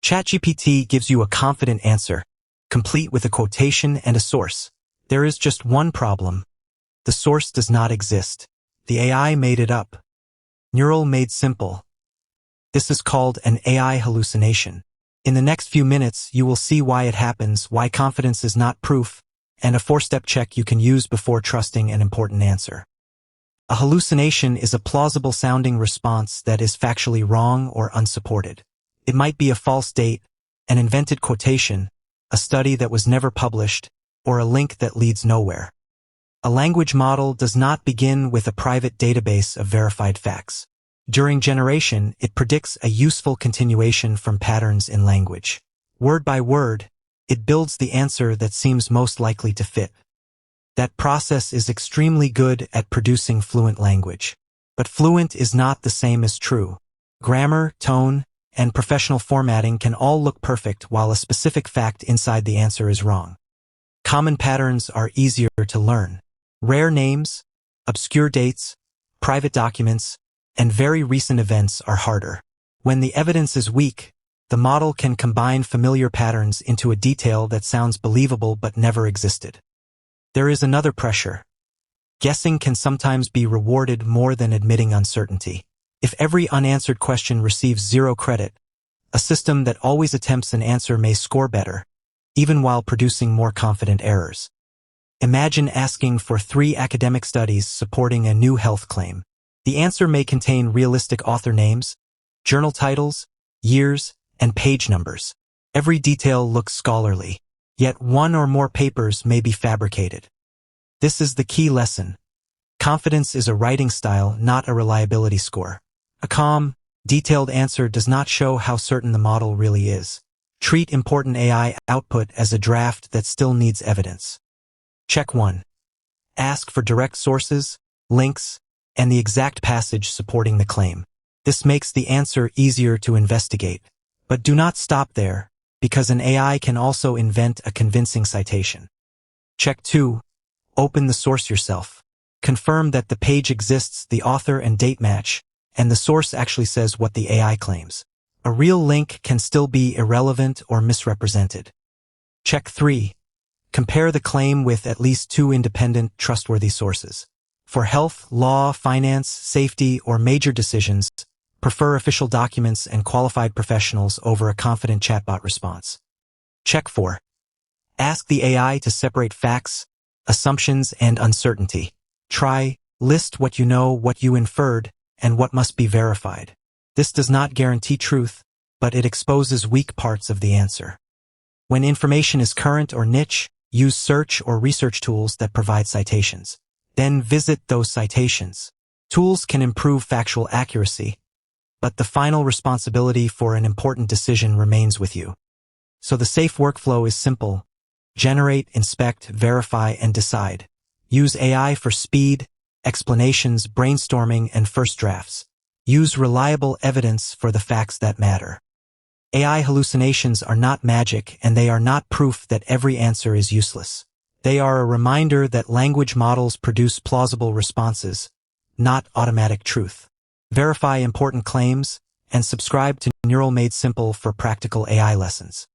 ChatGPT gives you a confident answer, complete with a quotation and a source. There is just one problem. The source does not exist. The AI made it up. Neural made simple. This is called an AI hallucination. In the next few minutes, you will see why it happens, why confidence is not proof, and a 4-step check you can use before trusting an important answer. A hallucination is a plausible-sounding response that is factually wrong or unsupported. It might be a false date, an invented quotation, a study that was never published, or a link that leads nowhere. A language model does not begin with a private database of verified facts. During generation, it predicts a useful continuation from patterns in language. Word by word, it builds the answer that seems most likely to fit. That process is extremely good at producing fluent language. But fluent is not the same as true. Grammar, tone, and professional formatting can all look perfect while a specific fact inside the answer is wrong. Common patterns are easier to learn. Rare names, obscure dates, private documents, and very recent events are harder. When the evidence is weak, the model can combine familiar patterns into a detail that sounds believable but never existed. There is another pressure. Guessing can sometimes be rewarded more than admitting uncertainty. If every unanswered question receives 0 credit, a system that always attempts an answer may score better, even while producing more confident errors. Imagine asking for 3 academic studies supporting a new health claim. The answer may contain realistic author names, journal titles, years, and page numbers. Every detail looks scholarly, yet 1 or more papers may be fabricated. This is the key lesson. Confidence is a writing style, not a reliability score. A calm, detailed answer does not show how certain the model really is. Treat important AI output as a draft that still needs evidence. Check 1. Ask for direct sources, links, and the exact passage supporting the claim. This makes the answer easier to investigate. But do not stop there, because an AI can also invent a convincing citation. Check 2. Open the source yourself. Confirm that the page exists, the author and date match, and the source actually says what the AI claims. A real link can still be irrelevant or misrepresented. Check 3. Compare the claim with at least 2 independent, trustworthy sources. For health, law, finance, safety, or major decisions, prefer official documents and qualified professionals over a confident chatbot response. Check 4. Ask the AI to separate facts, assumptions, and uncertainty. Try, list what you know, what you inferred, and what must be verified. This does not guarantee truth, but it exposes weak parts of the answer. When information is current or niche, use search or research tools that provide citations. Then visit those citations. Tools can improve factual accuracy, but the final responsibility for an important decision remains with you. So the safe workflow is simple. Generate, inspect, verify, and decide. Use AI for speed, explanations, brainstorming, and first drafts. Use reliable evidence for the facts that matter. AI hallucinations are not magic, and they are not proof that every answer is useless. They are a reminder that language models produce plausible responses, not automatic truth. Verify important claims, and subscribe to Neural Made Simple for practical AI lessons.